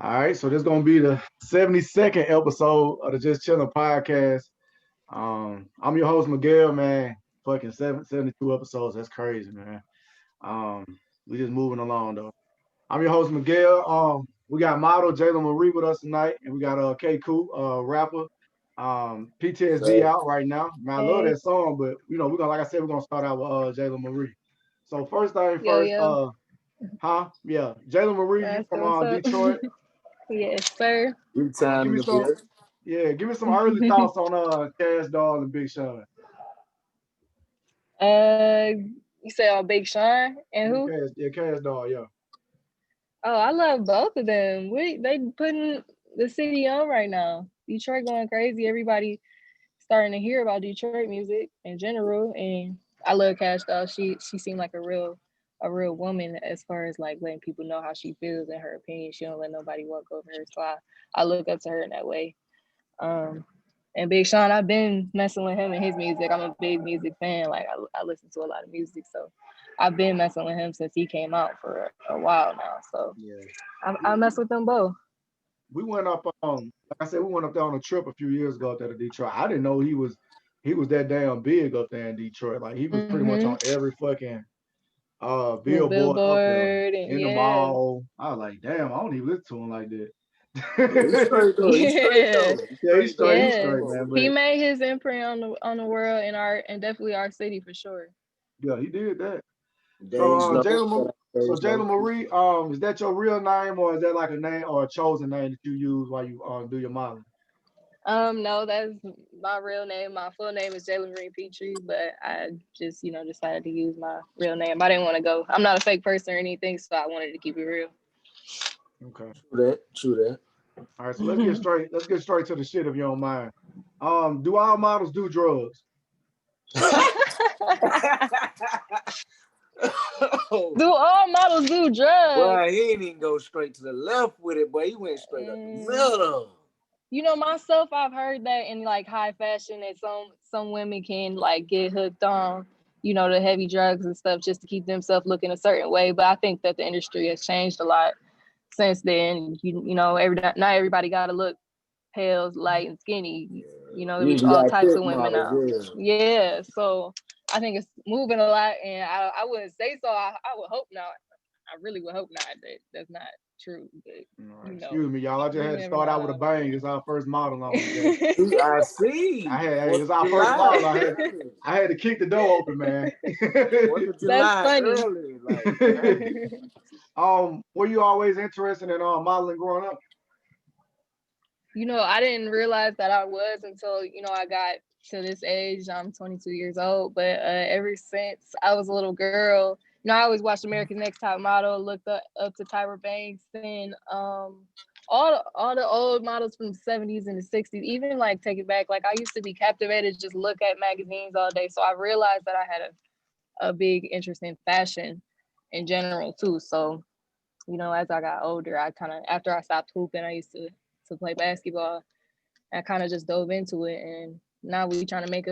All right, so this is gonna be the 72nd episode of the Just Chilling podcast. I'm your host Miguel, man. Fucking 72 episodes. That's crazy, man. Um, we just moving along though. I'm your host Miguel. We got model Jala Marie with us tonight, and we got K.Cooth, rapper. PTSD So, out right now. Man, I love Hey, that song, but we're gonna like I said, we're gonna start out with Jala Marie. So first thing yo, first, yo, yeah, Jala Marie, you that's from what's up. Detroit. Yes, sir. good Give time in me the some. building. Yeah, give me some early thoughts on Cash Doll and Big Sean. uh, you say on Big Sean and Yeah, who? Cash Doll, yeah. Oh, I love both of them. They putting the city on right now. Detroit going crazy. Everybody starting to hear about Detroit music in general, and I love Cash Doll. She seemed like a real woman as far as like letting people know how she feels and her opinion. She don't let nobody walk over her. So I look up to her in that way. Um, and Big Sean, I've been messing with him and his music. I'm a big music fan. Like I listen to a lot of music, so I've been messing with him since he came out for a while now. So Yeah. I mess with them both. We went up like I said, we went up there on a trip a few years ago up there to Detroit. I didn't know he was that damn big up there in Detroit. Like he was pretty much Mm-hmm. on every fucking billboard up there Billboard and in the yeah, mall. I was like, damn, I don't even listen to him like Yeah, he's that. straight though. He's straight yeah, though. He's Yeah, he's straight though. straight, he's yeah. straight, Come man. on. He But made his imprint on the world and definitely our city for sure. yeah, he did that. So Days low. Jayla Days low. Marie, is that your real name or is that like a name or a chosen name that you use while you do your modeling? No, that's my real name. My full name is Jalen Green Petrie, but I just, decided to use my real name. I didn't want to go. I'm not a fake person or anything, so I wanted to keep it real. Okay. True that. True that. All right, so let's get straight to the shit if you don't mind. Do all models do drugs? Oh, Do all models do drugs? boy, he ain't even go straight to the left with it, boy. He went straight up the Mm, middle. myself, I've heard that in like high fashion that some women can like get hooked on, the heavy drugs and stuff just to keep themselves looking a certain way. But I think that the industry has changed a lot since then. Not everybody got to look pale, light, and skinny. You We usually all got types thick of women models, now. yeah. Yeah, so I think it's moving a lot, and I wouldn't say so. I would hope not. I really would hope not. That's not true, but All right, you know, excuse me, y'all. I just you had to never start out with a know. bang. It's our first model on today. I see. Hey, Fourth it's of our first July model. early. I had to kick the door open, man. Fourth of That's July funny. early. Like, dang. Were you always interested in modeling growing up? I didn't realize that I was until, I got to this age. I'm 22 years old, but ever since I was a little girl, I always watched America's Next Top Model, looked up to Tyra Banks and all the old models from the 70s and the 60s, even like take it back. Like I used to be captivated, just look at magazines all day. So I realized that I had a big interest in fashion in general too. So, as I got older, I kind of after I stopped hooping, I used to play basketball. I kind of just dove into it, and now we trying to make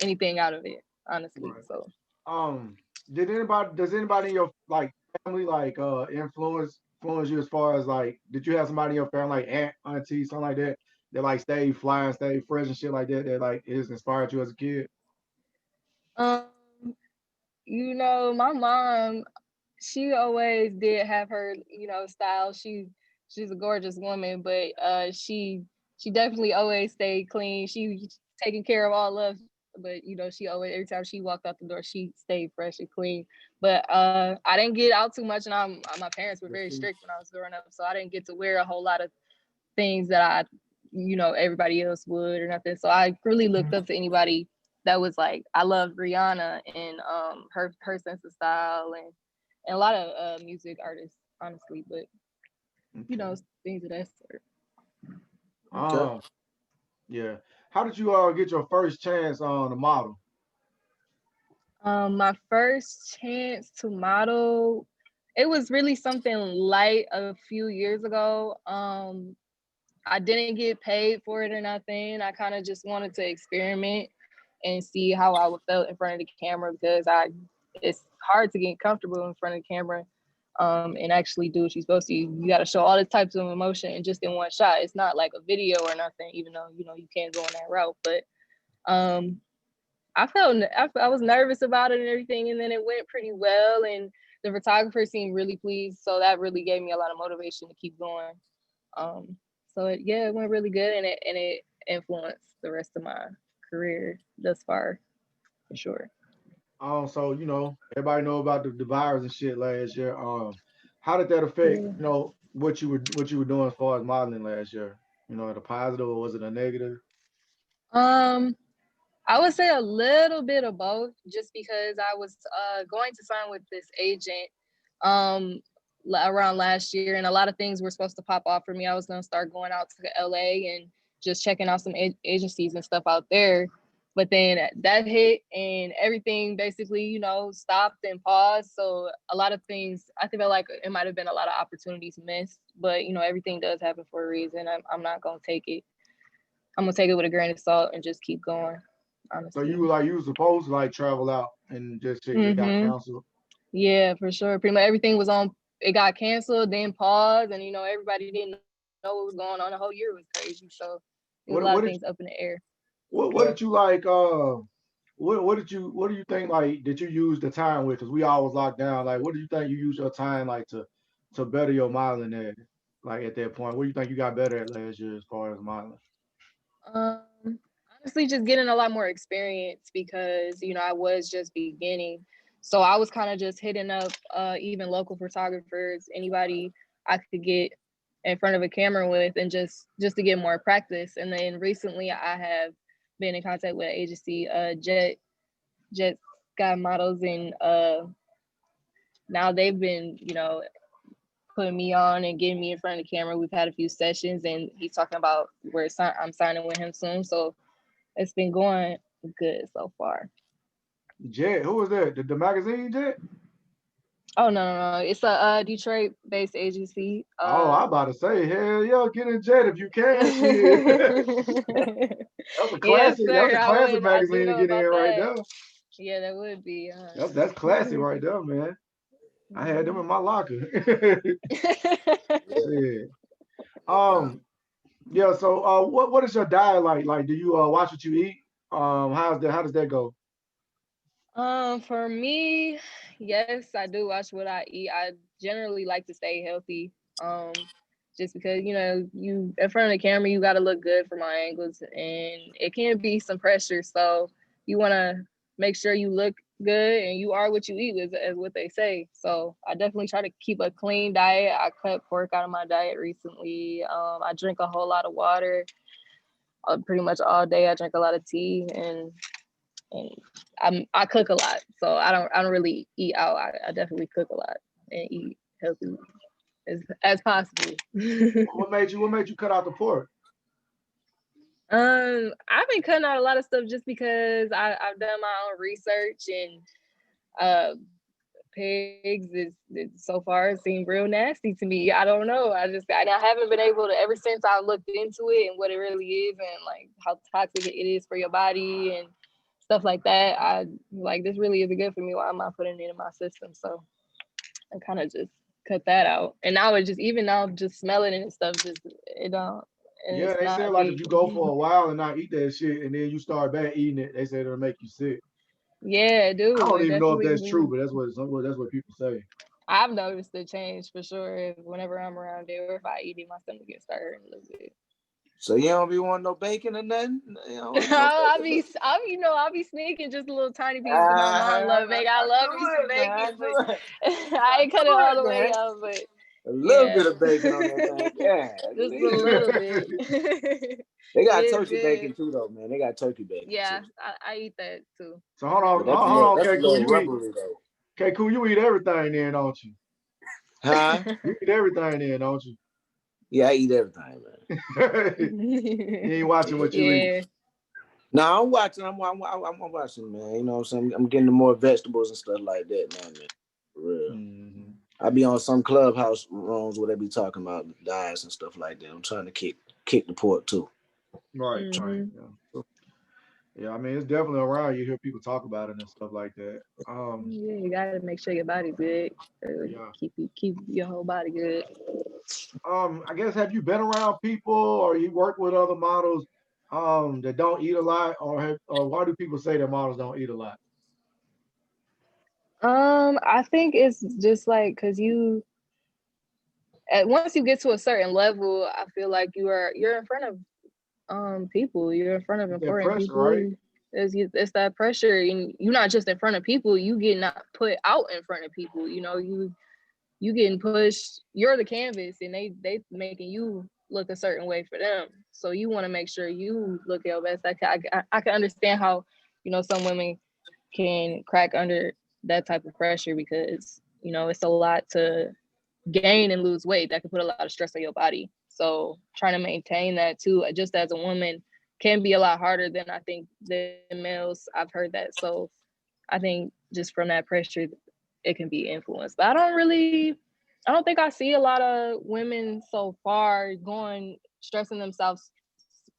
anything out of it, honestly. Right. So, Um, does anybody in your like family like influence you as far as like did you have somebody in your family like aunt, auntie, something like that like stayed flying, stayed fresh and shit like that like has inspired you as a kid? um, my mom, she always did have her, style. She's a gorgeous woman, but she definitely always stayed clean. She taking care of all of, but she always every time she walked out the door, she stayed fresh and clean. But I didn't get out too much, and my parents were very strict when I was growing up, so I didn't get to wear a whole lot of things that everybody else would or nothing. So I really looked up to anybody that was like I love Rihanna and her sense of style and a lot of music artists, honestly, but Okay. things of that sort. Okay. Um, yeah. How did you get your first chance on the model? My first chance to model, it was really something light a few years ago. I didn't get paid for it or nothing. I kind of just wanted to experiment and see how I would feel in front of the camera because it's hard to get comfortable in front of the camera. and actually do what you're supposed to. You got to show all the types of emotion and just in one shot. It's not like a video or nothing, even though, you know, you can't go on that route. But I was nervous about it and everything, and then it went pretty well, and the photographer seemed really pleased, so that really gave me a lot of motivation to keep going. So it went really good, and it influenced the rest of my career thus far, for sure. So you know, everybody know about the virus and shit last year. How did that affect, Yeah. you know, what you were doing as far as modeling last year? You know, the positive or was it a negative? Um, I would say a little bit of both, just because I was going to sign with this agent um, around last year, and a lot of things were supposed to pop off for me. I was going to start going out to LA and just checking out some agencies and stuff out there. But then that hit, and everything basically, you know, stopped and paused. So a lot of things, I feel like it might have been a lot of opportunities missed. But you know, everything does happen for a reason. I'm not gonna take it. I'm gonna take it with a grain of salt and just keep going, So honestly. you were supposed to like travel out and just shit, it got Mm-hmm. canceled. Yeah, for sure. Pretty much everything was on. It got canceled, then paused, and you know everybody didn't know what was going on. The whole year was crazy, so there was a What lot what of did things up in the air. what did you like? What do you think like did you use the time with? Because we always locked down. Like, what do you think you use your time like to better your modeling at? Like at that point, what do you think you got better at last year as far as modeling? Um, Honestly, just getting a lot more experience because you know I was just beginning, so I was kind of just hitting up even local photographers, anybody I could get in front of a camera with, and just to get more practice. And then recently, I have been in contact with an agency, Jet Sky Models, and now they've been, you know, putting me on and getting me in front of the camera. We've had a few sessions, and he's talking about where I'm signing with him soon. So it's been going good so far. Jet, who was that? The magazine Jet? Oh no, it's a Detroit-based agency. Oh, I about to say, hell yeah, get in Jet if you can. Shit. That's a Yes, classic. That's sir. a I classic would. I do magazine to know get in about right that. there. Yeah, that would be. That's classic right there, man. I had them in my locker. Shit. Um, yeah. So, what is your diet like? Like, do you watch what you eat? How does that go? For me, yes, I do watch what I eat. I generally like to stay healthy. Just because you know you in front of the camera, you got to look good for my angles, and it can be some pressure. So you want to make sure you look good, and you are what you eat, is what they say. So I definitely try to keep a clean diet. I cut pork out of my diet recently. I drink a whole lot of water. Pretty much all day, I drink a lot of tea, and I cook a lot, so I don't really eat out. I definitely cook a lot and eat healthy as possible. What made you cut out the pork? I've been cutting out a lot of stuff just because I've done my own research, and uh pigs is so far seem real nasty to me. I don't know. I haven't been able to ever since I looked into it and what it really is and like how toxic it is for your body and stuff like that. I like this really isn't good for me. Why am I putting it in my system? So I kind of just cut that out. And now it just even now just smelling it and stuff just it don't and Yeah, it's they said not like if good. you go for a while and not eat that shit, and then you start back eating it, they say it'll make you sick. Yeah, I dude. don't It even know if definitely that's true, but that's what people say. I've noticed the change for sure. Whenever I'm around it, or if I eat it, my stomach gets started hurting a little bit. So you don't be wanting no bacon or nothing? You don't want no I'll bacon? be, I'll be sneaking just a little tiny piece because my mom I love bacon. I love do me some it, man. I bacon, do but it. I I ain't cut it do all it, the way man. out. But A little yeah, bit of bacon on that thing. Yeah. just a little bit. They It got is turkey bacon good. too, though, man. They got turkey bacon too. Yeah, I eat that too. So hold on, But that's hold on, a K.Cooth, little rubbery though. You eat everything then, don't you? Huh? You eat everything then, don't you? Yeah, I eat everything, man. You ain't watching what you eat. Yeah. No, I'm watching. I'm watching, man. You know what I'm saying? I'm getting more vegetables and stuff like that now, man. For real. Mm-hmm. I be on some clubhouse rooms where they be talking about diets and stuff like that. I'm trying to kick the pork too. Right, right. Mm-hmm. Yeah. Yeah, I mean, it's definitely around. You hear people talk about it and stuff like that. Yeah, you gotta make sure your body's good. Yeah. Keep your whole body good. I guess have you been around people or you work with other models that don't eat a lot, or why do people say that models don't eat a lot? I think it's just like because once you get to a certain level, I feel like you're in front of people. You're in front of It's that important pressure, right? people. It's that pressure, and you're not just in front of people. You get not put out in front of people. You know, you getting pushed. You're the canvas, and they making you look a certain way for them. So you want to make sure you look your best. I can understand how some women can crack under that type of pressure because it's a lot to gain and lose weight that can put a lot of stress on your body. So trying to maintain that too, just as a woman, can be a lot harder than I think than males. I've heard that. So I think just from that pressure, it can be influenced. But I don't think I see a lot of women so far going stressing themselves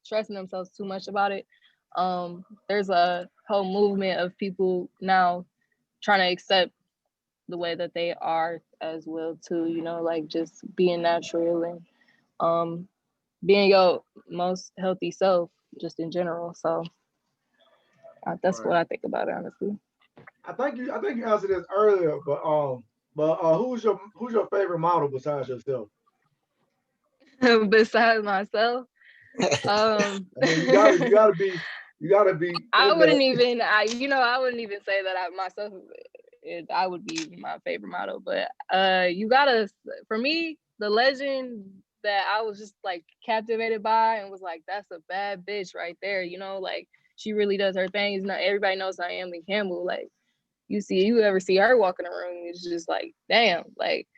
too much about it. There's a whole movement of people now trying to accept the way that they are as well too, like just being natural and um being your most healthy self just in general. So that's Right. what I think about it, honestly. I think you answered this earlier, but who's your favorite model besides yourself? Besides myself, I mean, you gotta be I in wouldn't that. even I wouldn't even say that I would be my favorite model, but you gotta for me the legend that I was just like captivated by and was like that's a bad bitch right there, like she really does her thing. Not everybody knows Naomi Campbell. Like you ever see her walk in the room, it's just like damn, like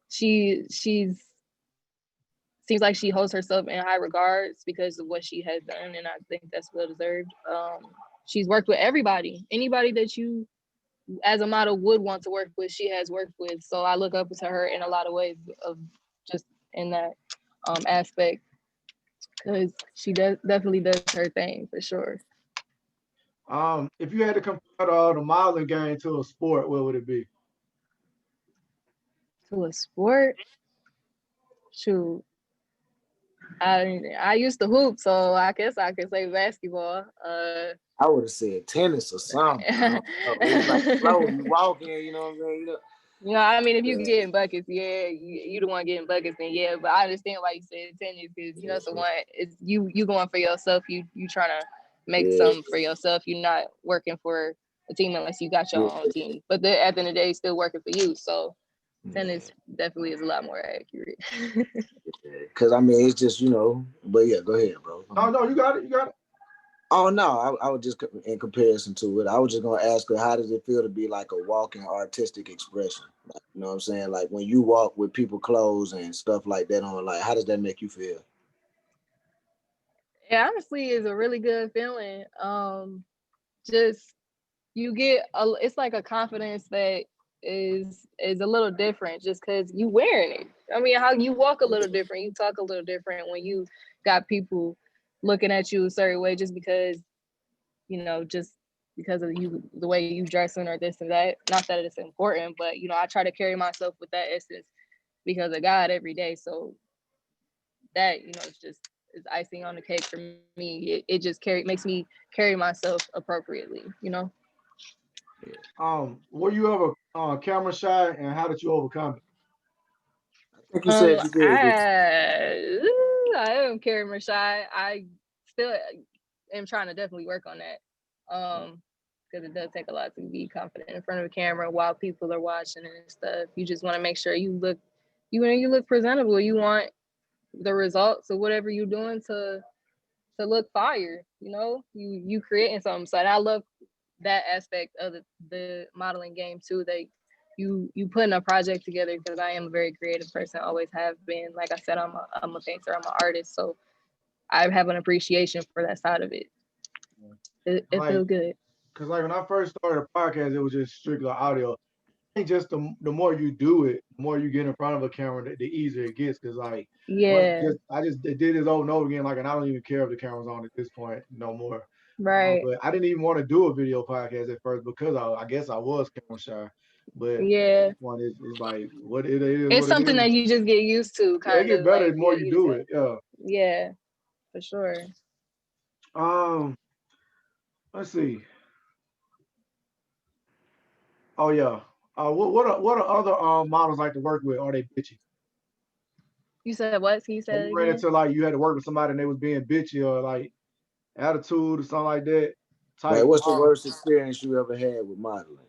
she's seems like she holds herself in high regards because of what she has done, and I think that's well deserved. She's worked with everybody, anybody that you as a model would want to work with, she has worked with. So I look up to her in a lot of ways of just in that aspect because she does definitely does her thing for sure. If you had to compare the modeling game to a sport, what would it be? To a sport, shoot, I used to hoop, so I guess I could say basketball. I would have said tennis or something. I don't know. It's like slow. You walking, you know what I'm saying? I mean, if you Yeah, getting buckets, yeah, you the one getting buckets, then yeah. But I understand why you said tennis because yeah, it's the one. It's you going for yourself. You trying to make yeah, something for yourself. You're not working for a team unless you got your yeah, own team. But at the end of the day, it's still working for you. So yeah. tennis definitely is a lot more accurate. Because I mean, it's just But yeah, go ahead, bro. Go No, ahead. no, you got it. You got it. Oh no, I was just in comparison to it. I was just gonna ask her, how does it feel to be like a walking artistic expression? Like, you know what I'm saying? Like when you walk with people clothes and stuff like that on, like how does that make you feel? It honestly is a really good feeling. Just you get it's like a confidence that is a little different just because you wearing it. I mean, how you walk a little different, you talk a little different when you got people looking at you a certain way just because just because of you the way you dressing or this and that. Not that it's important, but I try to carry myself with that essence because of God every day. So that it's just is icing on the cake for me. It just makes me carry myself appropriately. Were you ever camera shy, and how did you overcome it? I think you said you did. I am Carrie shy. I still am trying to definitely work on that. Because it does take a lot to be confident in front of a camera while people are watching and stuff. You just want to make sure you look presentable. You want the results of whatever you're doing to look fire. You creating something. So and I love that aspect of the modeling game too. That you putting a project together because I am a very creative person, always have been. Like I said, I'm a painter, I'm an artist, so I have an appreciation for that side of it. It Like, feels good. cause like when I first started a podcast, it was just strictly audio. I think just the more you do it, the more you get in front of a camera, the easier it gets. Cause like, Yeah. I just did this over and over again. Like, and I don't even care if the camera's on at this point no more. Right. But I didn't even want to do a video podcast at first because I guess I was camera shy. But Yeah. this one is like what it is, It's what it something is. that you just get used to, Yeah, it kind get of better like the more get you used do to. it. Yeah. Yeah, for sure. Um, let's see. Oh yeah. What are other models like to work with? Are they bitchy? You said what? Can you Have say you that ran again? into like you had to work with somebody and they was being bitchy or like attitude or something like that Like, type what's the model? worst experience you ever had with modeling?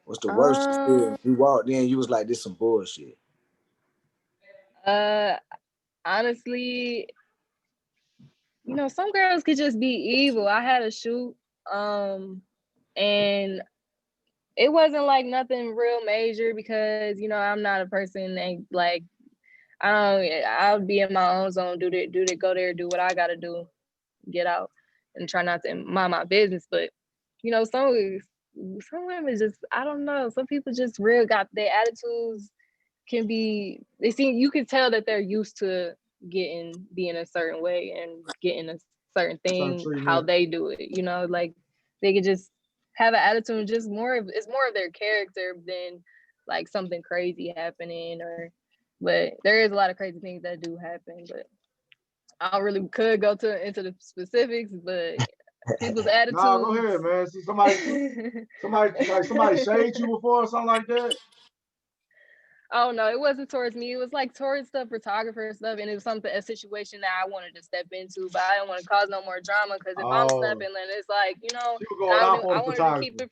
What's the worst Um, experience? You walked in, you was like, this some bullshit. uh, honestly, some girls could just be evil. I had a shoot, and it wasn't like nothing real major because I'm not a person that like I'll be in my own zone, go there, do what I gotta do, get out, and try not to mind my business. But some women just I don't know. Some people just real got their attitudes can be. They seem you can tell that they're used to being a certain way and getting a certain Certain thing how treatment. they do it. Like they could just have an attitude. Just more of it's more of their character than like something crazy happening or. But there is a lot of crazy things that do happen. But I don't really could go into the specifics, but people's Nah, go ahead, attitudes. man. See somebody shade you before or something like that. Oh no, it wasn't towards me. It was like towards the photographer and stuff, and it was a situation that I wanted to step into, but I didn't want to cause no more drama. Because if I'm Oh, snapping, then it's like she was and going off on I the wanted to photographer.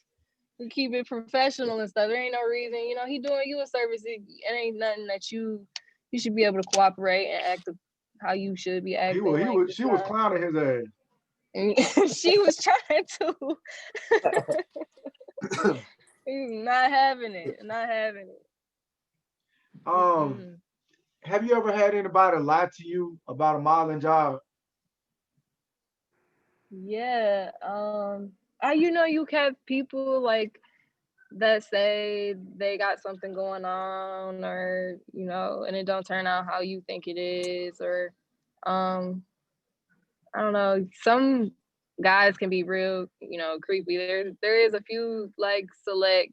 keep it professional and stuff. There ain't no reason, he doing you a service. It ain't nothing that you should be able to cooperate and act how you should be acting. Like She it's was not. clowning his ass. And she was trying to. He was not having it. Not having it. Um, Mm-mm. have you ever had anybody lie to you about a modeling job? Yeah. You have people like that say they got something going on or, and it don't turn out how you think it is or um I don't know. Some guys can be real, creepy. There is a few like select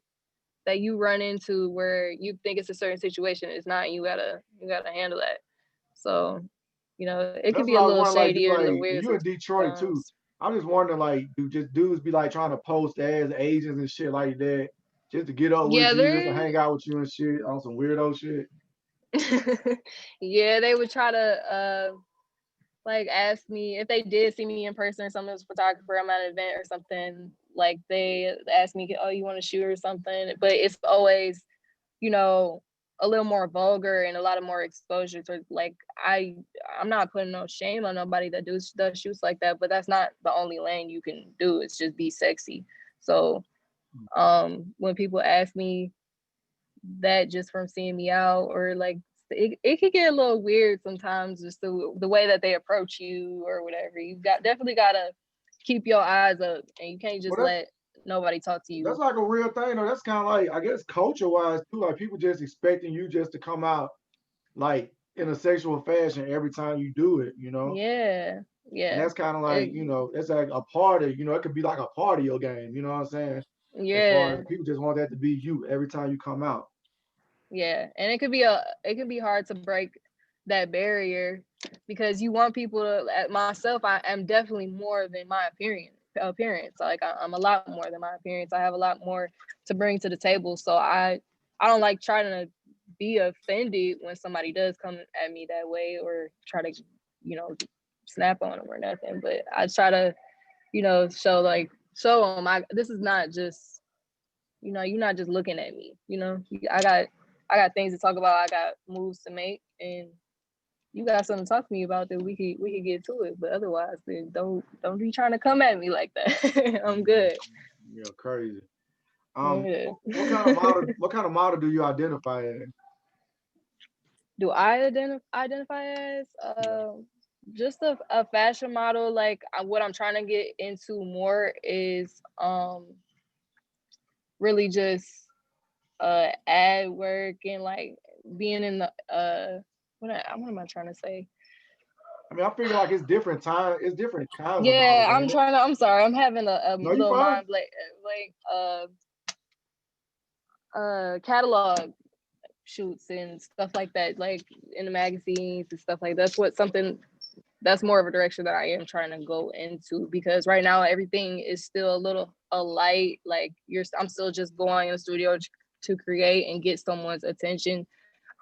that you run into where you think it's a certain situation. It's not. You gotta handle that. So, it can That's be what a I was little wondering. Like, shady or a little like weird you in Detroit too. sometimes. I'm just wondering, like, do just dudes be like trying to post as agents and shit like that, just to get up with Yeah, you, just to there. hang out with you and shit on some weirdo shit? Yeah, they would try to like ask me if they did see me in person or something as a photographer. I'm at an event or something. Like they ask me, "Oh, you want to shoot or something?" But it's always you know, a little more vulgar and a lot of more exposure to like I'm not putting no shame on nobody that does shoots like that, but that's not the only lane you can do. It's just be sexy. So when people ask me that just from seeing me out or like it could get a little weird sometimes just the way that they approach you or whatever. You definitely gotta keep your eyes up and you can't just Well, let nobody talk to that's you. like a real thing, though. That's kind of like, I guess, culture wise too. Like people just expecting you just to come out like in a sexual fashion every time you do it, you know. Yeah. And Yeah. that's kind of like, It, it's like a party. It could be like a party game. You know what I'm saying? As far yeah. as people just want that to be you every time you come out. Yeah, and it can be hard to break that barrier because you want people to. At myself, I am definitely more than my appearance. Like I'm a lot more than my appearance. I have a lot more to bring to the table. So I don't like trying to be offended when somebody does come at me that way or try to you know snap on them or nothing. But I try to show them this is not just you're not just looking at me. I got things to talk about. I got moves to make, and you got something to talk to me about that we could get to it. But otherwise, then don't be trying to come at me like that. I'm good. Yeah, crazy. Yeah. What kind of model do you identify as? Do I identify as Yeah. just a fashion model? Like what I'm trying to get into more is really just ad work and like being in the what am I trying to say? I mean, I figure like it's different time. It's different kinds of Yeah, models, ain't it? I'm sorry. I'm having a No, you little fine. mind blank. Catalog shoots and stuff like that, like in the magazines and stuff like that. That's what something that's more of a direction that I am trying to go into, because right now everything is still a little light. Like I'm still just going in the studio to create and get someone's attention.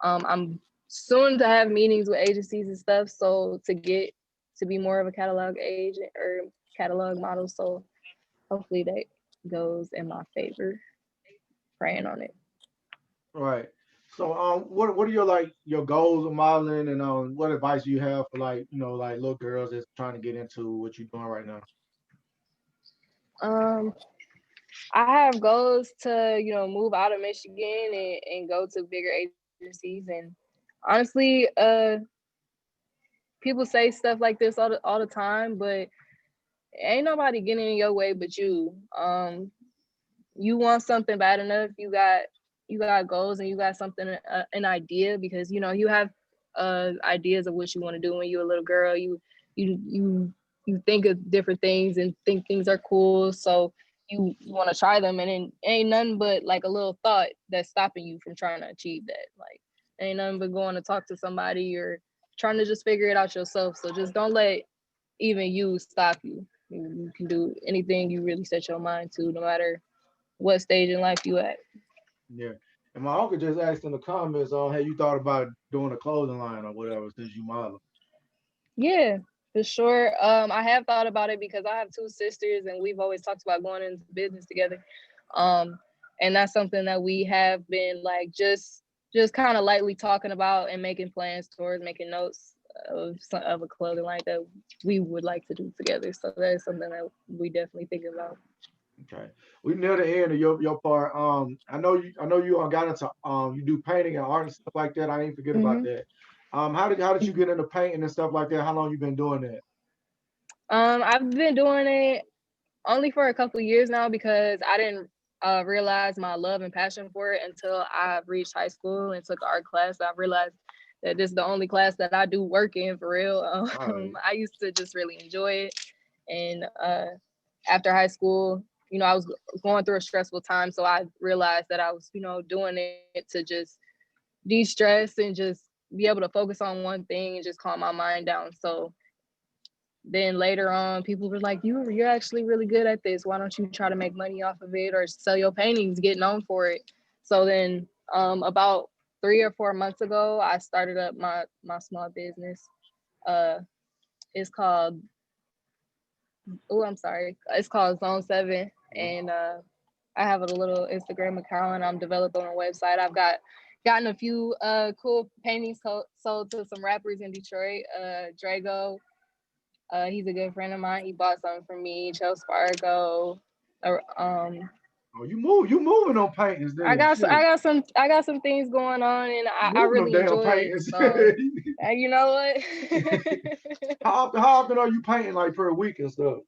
I'm soon to have meetings with agencies and stuff, so to get to be more of a catalog agent or catalog model. So hopefully that goes in my favor. Praying on it. Right. So, what are your like your goals of modeling, and what advice do you have for like like little girls that's trying to get into what you're doing right now? Um, I have goals to, move out of Michigan and go to bigger agencies. And honestly, people say stuff like this all the time, but ain't nobody getting in your way but you. You want something bad enough, you got goals and you got something, an idea, because you have ideas of what you want to do when you're a little girl. You think of different things and think things are cool, so you want to try them, and it ain't nothing but like a little thought that's stopping you from trying to achieve that. Like, ain't nothing but going to talk to somebody or trying to just figure it out yourself. So just don't let even you stop you. You can do anything you really set your mind to, no matter what stage in life you at. Yeah. And my uncle just asked in the comments, "Hey, you thought about doing a clothing line or whatever since you model?" Yeah, for sure. I have thought about it because I have two sisters and we've always talked about going into business together. Um, and that's something that we have been like just kind of lightly talking about and making plans towards, making notes of a clothing line that we would like to do together. So that is something that we definitely think about. Okay. We near the end of your part. I know you got into you do painting and art and stuff like that. I didn't forget about Hmm. that. How did you get into painting and stuff like that? How long you been doing that? I've been doing it only for a couple of years now because I didn't realize my love and passion for it until I reached high school and took an art class. I realized that this is the only class that I do work in for real. All right. I used to just really enjoy it, and after high school, I was going through a stressful time, so I realized that I was, doing it to just de-stress and just be able to focus on one thing and just calm my mind down. So then later on, people were like, you're actually really good at this. Why don't you try to make money off of it or sell your paintings, get known for it? So then about 3 or 4 months ago, I started up my small business. Uh, it's called, oh, I'm sorry. It's called Zone 7. Mhm. And I have a little Instagram account and I'm developing a website. I've gotten a few cool paintings sold to some rappers in Detroit. Drago, he's a good friend of mine. He bought something from me. Chose Fargo. Um, Oh, you moving on paintings then? Shit. I got some things going on, and You I moving them really damn enjoy it. paintings. So, you know what? How often are you painting like per week and stuff?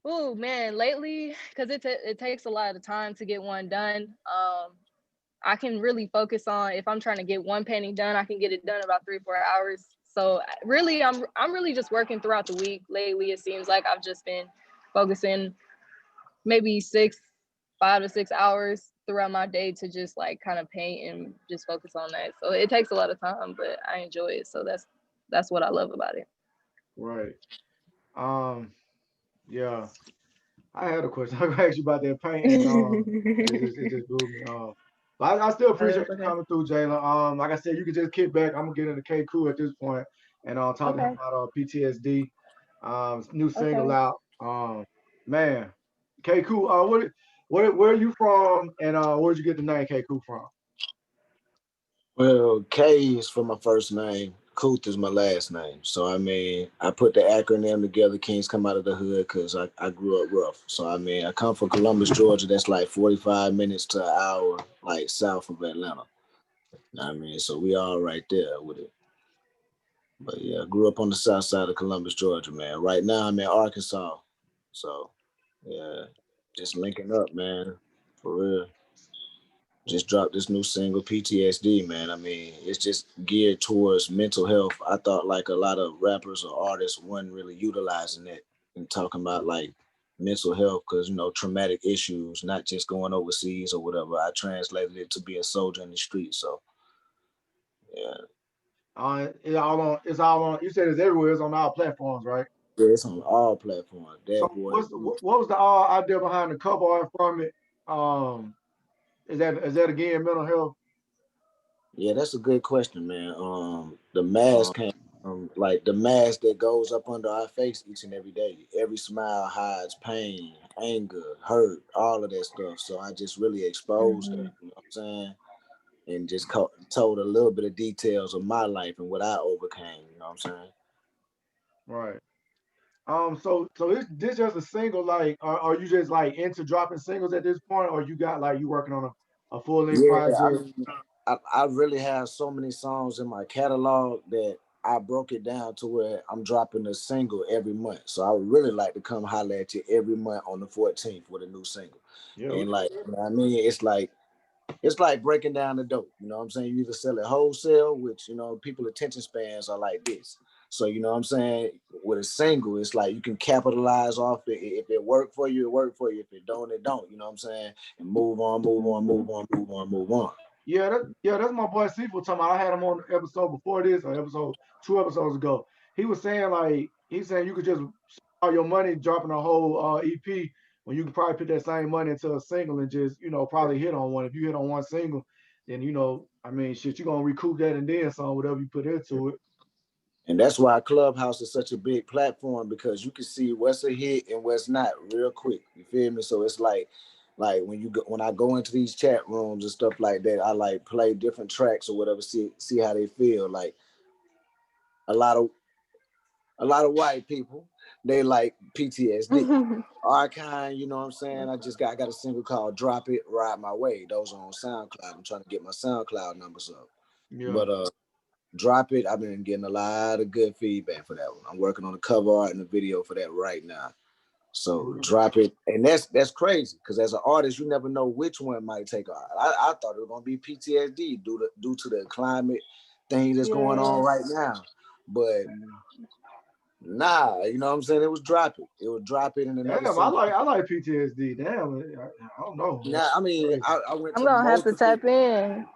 Oh man, lately, because it takes a lot of time to get one done. I can really focus on, if I'm trying to get one painting done, I can get it done in about 3 or 4 hours. So really, I'm really just working throughout the week. Lately, it seems like I've just been focusing maybe 5 to 6 hours throughout my day to just like kind of paint and just focus on that. So it takes a lot of time, but I enjoy it. So that's what I love about it. Right. Um. Yeah. I had a question. I gonna ask you about that painting. It just blew me off. But I still Oh, appreciate that's you okay. coming through, Jalen. Like I said, you can just kick back. I'm gonna get into K.Cooth at this point and talk to him Okay. about PTSD. New single Okay. out. Man, K.Cooth. Where are you from? And where'd you get the name K.Cooth from? Well, K is for my first name. Cooth is my last name. So I mean, I put the acronym together. Kings come out of the hood because I grew up rough. So I mean, I come from Columbus, Georgia. That's like 45 minutes to an hour, like south of Atlanta. I mean, so we all right there with it. But yeah, I grew up on the south side of Columbus, Georgia, man. Right now I'm in Arkansas. So yeah, just linking up, man. For real. just dropped this new single, PTSD, man. I mean, it's just geared towards mental health. I thought like a lot of rappers or artists weren't really utilizing it and talking about like mental health because, traumatic issues, not just going overseas or whatever. I translated it to be a soldier in the street. So, yeah, It's all on. You said it's everywhere. It's on all platforms, right? yeah, it's on all platforms. So That boy, what was the idea behind the cover art from it? Um, is that again mental health? yeah, that's a good question, man. The mask came from like the mask that goes up under our face each and every day. Every smile hides pain, anger, hurt, all of that stuff. So I just really exposed that, Mm-hmm. you know what I'm saying? And just told a little bit of details of my life and what I overcame, you know what I'm saying? Right. So this just a single, like, are you just like into dropping singles at this point, or you got like you working on a full length Yeah, I project? mean, I really have so many songs in my catalog that I broke it down to where I'm dropping a single every month. So I would really like to come holler at you every month on the 14th with a new single. Yeah, And like, you know what I mean? It's like breaking down the dope. You know what I'm saying? You either sell it wholesale, which, people attention spans are like this. So, you know what I'm saying? With a single, it's like you can capitalize off it. If it worked for you, it worked for you. If it don't, it don't. You know what I'm saying? And move on, move on, move on, move on, move on. that's my boy Seafood talking about. I had him on the episode before this, or episode 2 episodes ago. He was saying like he's saying you could just all your money dropping a whole EP when you can probably put that same money into a single and just probably hit on one. If you hit on one single, then I mean shit, you're gonna recoup that and then some whatever you put into it. And that's why Clubhouse is such a big platform because you can see what's a hit and what's not real quick. You feel me? So it's like when I go into these chat rooms and stuff like that, I like play different tracks or whatever, see how they feel. Like a lot of a lot of white people, they like PTSD. Our kind, you know what I'm saying? I got a single called Drop It, Ride My Way. Those are on SoundCloud. I'm trying to get my SoundCloud numbers up. Yeah. But Drop It, I've been getting a lot of good feedback for that one. I'm working on the cover art and the video for that right now. So Drop It, and that's crazy because as an artist, you never know which one might take off. I thought it was gonna be PTSD due to the climate thing that's going on Yeah. right now, but nah, you know what I'm saying? It was Drop It. It was Drop It, and another Damn, I single. like I like PTSD. Damn, I don't know. Now, I That's mean, crazy. I went I'm to gonna have to multiple. tap in.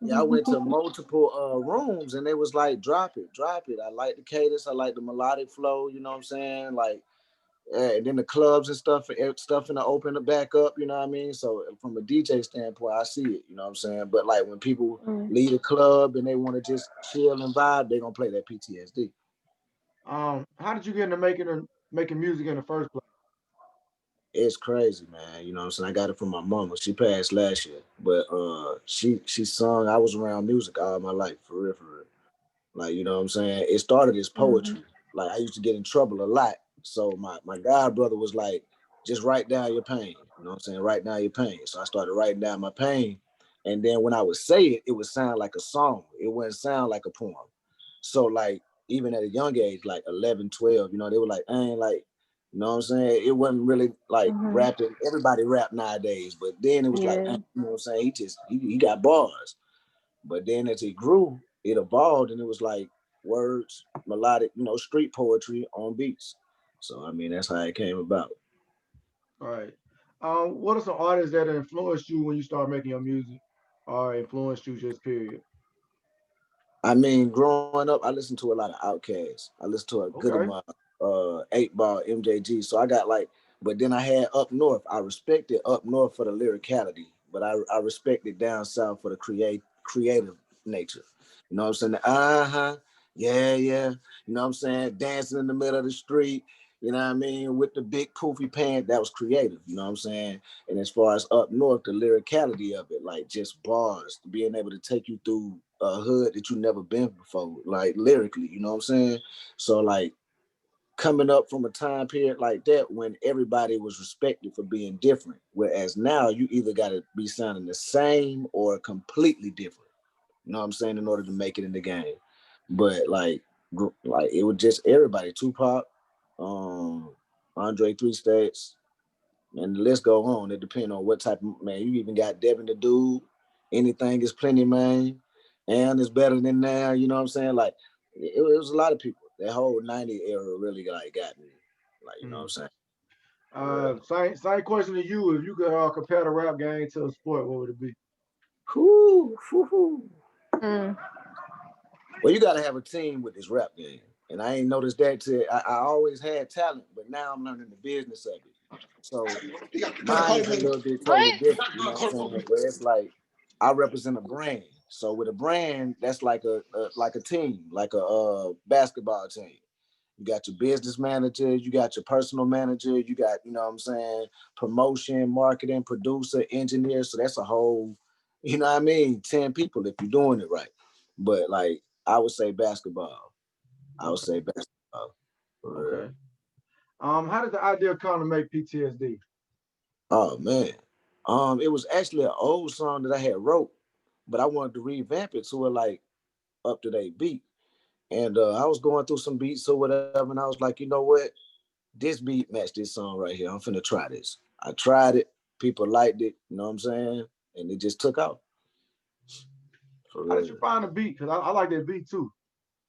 Yeah, I went to multiple rooms and they was like, drop it, drop it. I like the cadence, I like the melodic flow, you know what I'm saying? Like, and then the clubs and stuff in the open to back up, you know what I mean? So from a DJ standpoint, I see it, you know what I'm saying? But like when people Mm. leave a club and they want to just chill and vibe, they gonna play that PTSD. How did you get into making music in the first place? It's crazy, man. You know what I'm saying? I got it from my mama. She passed last year. But she sung, I was around music all my life, for real, for real. Like, you know what I'm saying? It started as Mm-hmm. poetry. Like I used to get in trouble a lot. So my god brother was like, just write down your pain. You know what I'm saying? Write down your pain. So I started writing down my pain. And then when I would say it, it would sound like a song. It wouldn't sound like a poem. So like even at a young age, like 11, 12, they were like, I ain't like, you know what I'm saying? It wasn't really like Mm-hmm. rapping. Everybody rap nowadays, but then it was like, Yeah. you know what I'm saying? He got bars. But then as it grew, it evolved and it was like words, melodic, street poetry on beats. So I mean that's how it came about. All right. What are some artists that influenced you when you started making your music, or influenced you just period? I mean, growing up, I listened to a lot of Outkast. I listened to a good Okay. amount, 8 Ball, MJG. So I got like, but then I had Up North. I respected Up North for the lyricality, but I respected down south for the creative nature. You know what I'm saying? Yeah, yeah. You know what I'm saying? Dancing in the middle of the street. You know what I mean? With the big poofy pants, that was creative. You know what I'm saying? And as far as Up North, the lyricality of it, like just bars, being able to take you through a hood that you never been before, like lyrically, you know what I'm saying? So like coming up from a time period like that when everybody was respected for being different, whereas now you either got to be sounding the same or completely different. You know what I'm saying? In order to make it in the game, but like it was just everybody, Tupac, um, Andre Three Stacks, and the list go on. It depends on what type of man. You even got Devin the Dude. Anything is plenty, man. And it's better than now. You know what I'm saying? Like it was a lot of people. That whole '90s era really like got me. Like you know what I'm Mm. saying? For real. Same question to you. If you could compare the rap game to a sport, what would it be? Whoo, whoo, whoo. Mm. Well, you got to have a team with this rap game, and I ain't noticed that till I always had talent, but now I'm learning the business of it. So mine is a little bit totally What? different. You know what I'm saying? Where it's like I represent a brand. So with a brand, that's like a team, like a basketball team. You got your business manager, you got your personal manager, you got, you know what I'm saying, promotion, marketing, producer, engineer. So that's a whole, you know what I mean, 10 people if you're doing it right. But like I would say basketball. I would Okay, say basketball. For real. okay. How did the idea come to make PTSD? Oh man. It was actually an old song that I had wrote, but I wanted to revamp it to a like up to date beat. And I was going through some beats or whatever, and I was like, you know what? This beat matched this song right here. I'm finna try this. I tried it. People liked it. You know what I'm saying? And it just took out for How did you real. find the beat? Cause I like that beat too.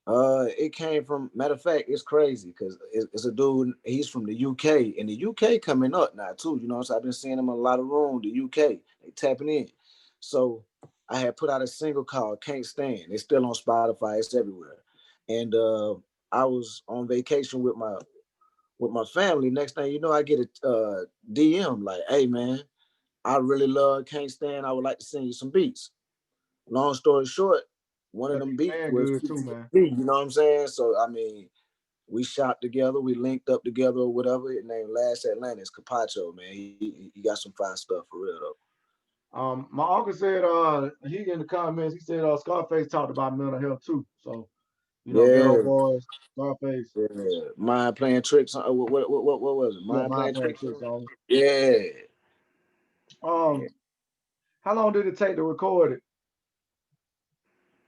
It came from matter of fact, it's crazy because it's a dude. He's from the UK, and the UK coming up now too. You know, so I've been seeing him in a lot of room. The UK, they tapping in. So I had put out a single called "Can't Stand." It's still on Spotify. It's everywhere. And I was on vacation with my family. Next thing you know, I get a DM like, "Hey man, I really love Can't Stand. I would like to send you some beats." Long story short, one of Yeah, them K beats stand was good too, man. PTSD. You know what I'm saying? So I mean, we shot together, we linked up together or whatever. His name Last Atlantis Capacho, man. He got some fine stuff for real though. My uncle said he in the comments he said Scarface talked about mental health too. So Ghetto Yeah, Boys, Scarface, yeah. Mind playing tricks. What was it? yeah, Mind mind playing playing tricks. tricks on. Yeah. Yeah. Um, how long did it take to record it?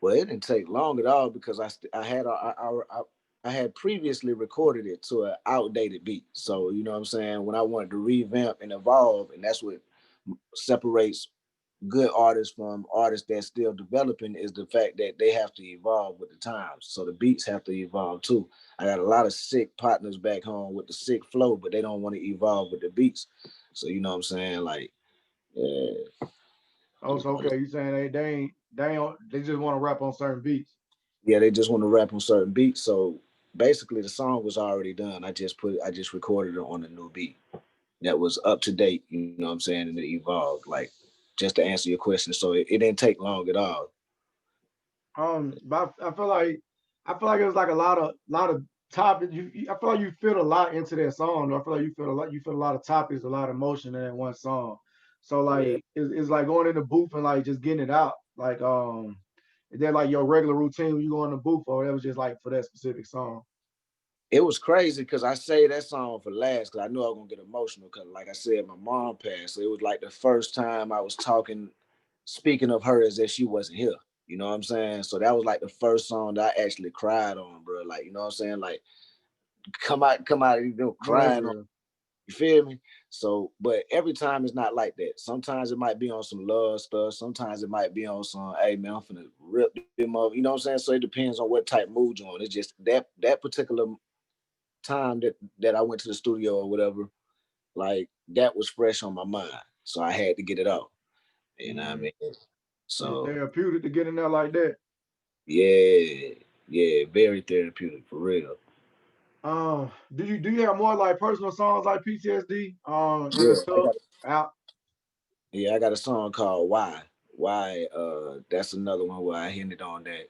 Well, it didn't take long at all because I had previously recorded it to an outdated beat. So you know what I'm saying. When I wanted to revamp and evolve, and that's what separates good artists from artists that's still developing is the fact that they have to evolve with the times. So the beats have to evolve too. I got a lot of sick partners back home with the sick flow, but they don't want to evolve with the beats. So you know what I'm saying? Like, yeah, Oh, so okay, you saying they just want to rap on certain beats. yeah, they just want to rap on certain beats. So basically, the song was already done. I just recorded it on a new beat that was up to date. You know what I'm saying? And it evolved. Like, just to answer your question, so it didn't take long at all. But I feel like it was like a lot of topics. I feel like you fit a lot into that song. I feel like you feel a lot of topics, a lot of emotion in that one song. So Yeah. like it's like going in the booth and like just getting it out. Like is that like your regular routine when you go in the booth, or that was just like for that specific song? It was crazy because I say that song for last because I knew I was gonna get emotional because, like I said, my mom passed. So it was like the first time I was talking, speaking of her as if she wasn't here. You know what I'm saying? So that was like the first song that I actually cried on, bro. Like, you know what I'm saying? Like, come out, No, that's crying on. real. You feel me? So, but every time it's not like that. Sometimes it might be on some love stuff. Sometimes it might be on some, hey man, I'm finna rip them up. You know what I'm saying? So it depends on what type mood you're on. It's just that particular time that I went to the studio or whatever, like that was fresh on my mind. So I had to get it out. You know what I Mm, mean? it's So therapeutic to get in there like that. yeah, yeah, very therapeutic for real. Do you have more like personal songs like PTSD in Yeah, the tuck out? I got a song called Why. Why, that's another one where I hinted on that.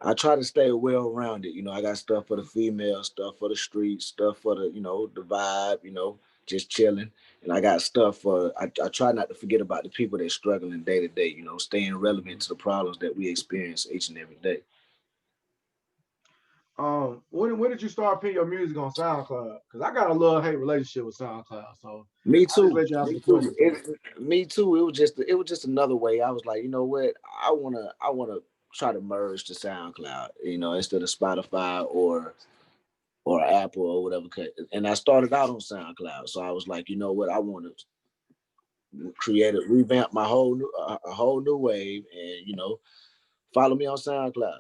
I try to stay well rounded. You know, I got stuff for the female, stuff for the street, stuff for the, the vibe, just chilling. And I got stuff for I try not to forget about the people that struggling day to day, staying relevant Mhm. to the problems that we experience each and every day. When did you start putting your music on SoundCloud? Because I got a love hate relationship with SoundCloud, so Me I just too. let you answer Me the too. question first. Me too. It was just another way. I was like, you know what? I wanna try to merge to SoundCloud, instead of Spotify or Apple or whatever. And I started out on SoundCloud, so I was like, you know what? I want to revamp my a whole new wave, and follow me on SoundCloud.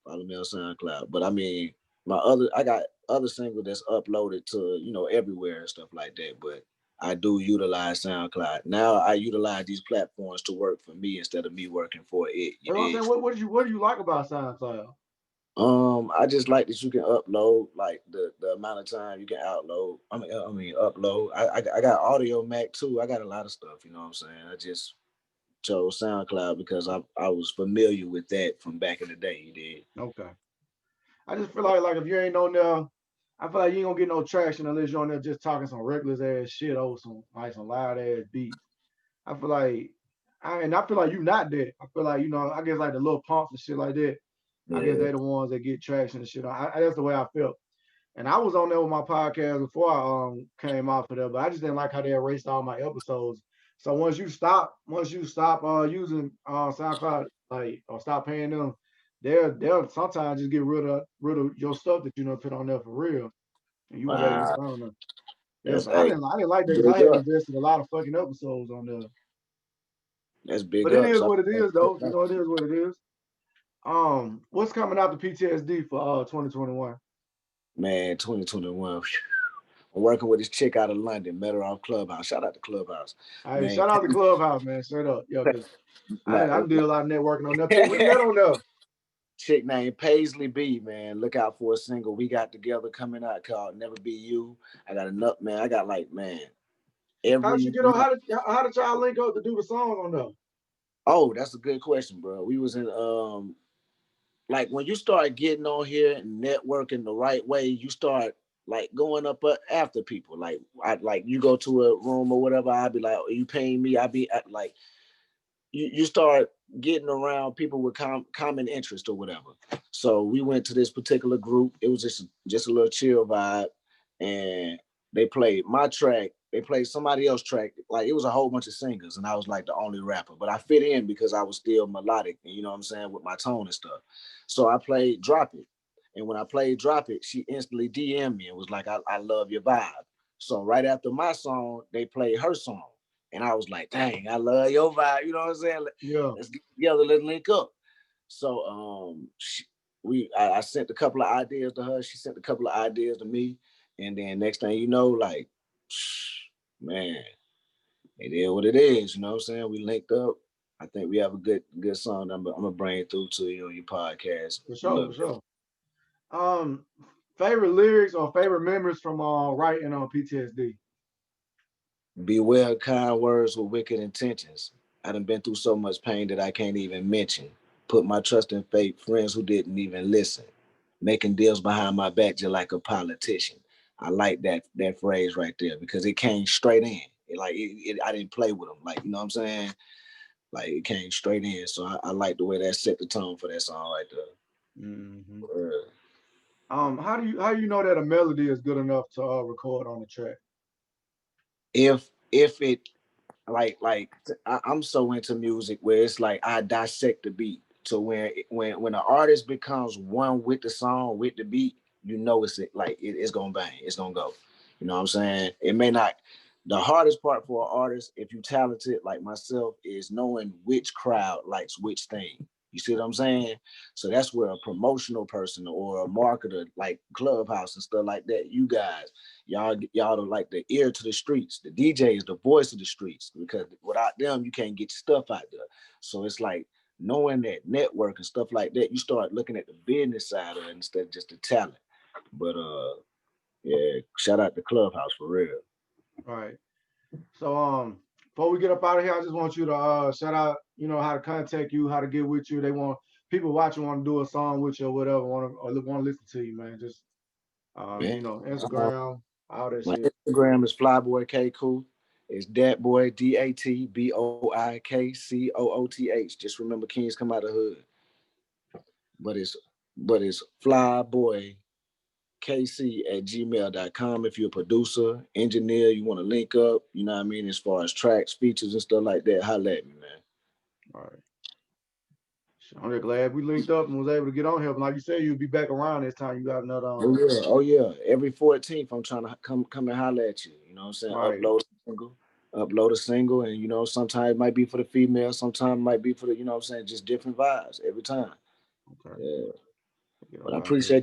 Follow me on SoundCloud. But I mean, I got other single that's uploaded to everywhere and stuff like that. But I do utilize SoundCloud. Now I utilize these platforms to work for me instead of me working for it. You You know what I'm did. saying? What do you like about SoundCloud? I just like that you can upload like the amount of time you can upload. I mean upload. I got Audio Mac too. I got a lot of stuff. You know what I'm saying? I just chose SoundCloud because I was familiar with that from back in the day. You did. Okay. I just feel like if you ain't on there, I feel like you ain't gonna get no traction unless you're on there just talking some reckless ass shit over some loud ass beats. I feel like I feel like you not that. I feel like, I guess like the little pumps and shit like that. I guess Yeah. they the ones that get traction and shit. That's the way I felt. And I was on there with my podcast before I came off of there, but I just didn't like how they erased all my episodes. So once you stop using SoundCloud, like, or stop paying them, they'll sometimes just get rid of your stuff that put on there for real, and you won't be able to get Wow. found them. Yeah, That's so I didn't like that because I big had up. invested a lot of fucking episodes on there. That's big But it up. is So what it is, though. It is what it is. What's coming out the PTSD for 2021? man, 2021. I'm working with this chick out of London. Met her off Clubhouse. Shout out to Clubhouse, Hey, man. shout out to Clubhouse, man. Straight up, yo, because Nah, I did a lot of networking on there too. We met on there. chick named Paisley B, man. Look out for a single we got together coming out called Never Be You. I got enough, man. I got like, man, How did you every get on? How did y'all link up to do the song on there? oh, that's a good question, bro. We was in like when you start getting on here and networking the right way, you start like going up after people. Like you go to a room or whatever, I'd be like, are you paying me? I'd be like you start getting around people with common interest or whatever. So we went to this particular group. It was just a little chill vibe, and they played my track. They played somebody else's track. Like it was a whole bunch of singers, and I was like the only rapper. But I fit in because I was still melodic, and you know what I'm saying, with my tone and stuff. So I played Drop It, and when I played Drop It, she instantly DM'd me and was like, I love your vibe. So right after my song, they played her song. And I was like, dang, I love your vibe. You know what I'm saying? Yeah, Let's get together, let's link up. So I sent a couple of ideas to her. She sent a couple of ideas to me. And then next thing you know, like, man, it is what it is. You know what I'm saying? We linked up. I think we have a good song. I'm gonna bring it through to you on your podcast for a sure, little for bit. sure. Um, Favorite lyrics or favorite memories from writing on PTSD? Beware kind words with wicked intentions. I done been through so much pain that I can't even mention. Put my trust in fake friends who didn't even listen. Making deals behind my back just like a politician. I like that phrase right there because it came straight in. I didn't play with them. Like, you know what I'm saying? Like it came straight in. So I like the way that set the tone for that song right Hmm. there. How do you know that a melody is good enough to record on the track? If it I'm so into music where it's like I dissect the beat. So when an artist becomes one with the song, with the beat, you know it's gonna bang, it's gonna go. You know what I'm saying? It may not. The hardest part for an artist, if you talented like myself, is knowing which crowd likes which thing. You see what I'm saying? So that's where a promotional person or a marketer like Clubhouse and stuff like that, you guys, y'all are like the ear to the streets. The DJ is the voice of the streets because without them, you can't get your stuff out there. So it's like knowing that network and stuff like that, you start looking at the business side of it instead of just the talent. But yeah, shout out to Clubhouse for real. All right. So before we get up out of here, I just want you to shout out, how to contact you, how to get with you. They want people watching want to do a song with you or whatever, want to listen to you, man. Just Man, uh, Instagram, all that my shit. Instagram is Flyboy K.Cooth. It's Datboy DATBOIKCOOTH. Just remember, Kings come out of the hood, but it's Flyboy KC@gmail.com. If you're a producer, engineer, you want to link up, you know what I mean, as far as tracks, features, and stuff like that, holla at me, man. All right. So I'm just glad we linked up and was able to get on here. But like you said, you'll be back around this time. You got another Oh yeah, oh yeah. Every 14th, I'm trying to come and holla at you. You know what I'm saying? right. Upload a single. upload a single, and sometimes it might be for the female, sometimes it might be for the, just different vibes every time. Okay. Yeah. Yeah, But I okay. appreciate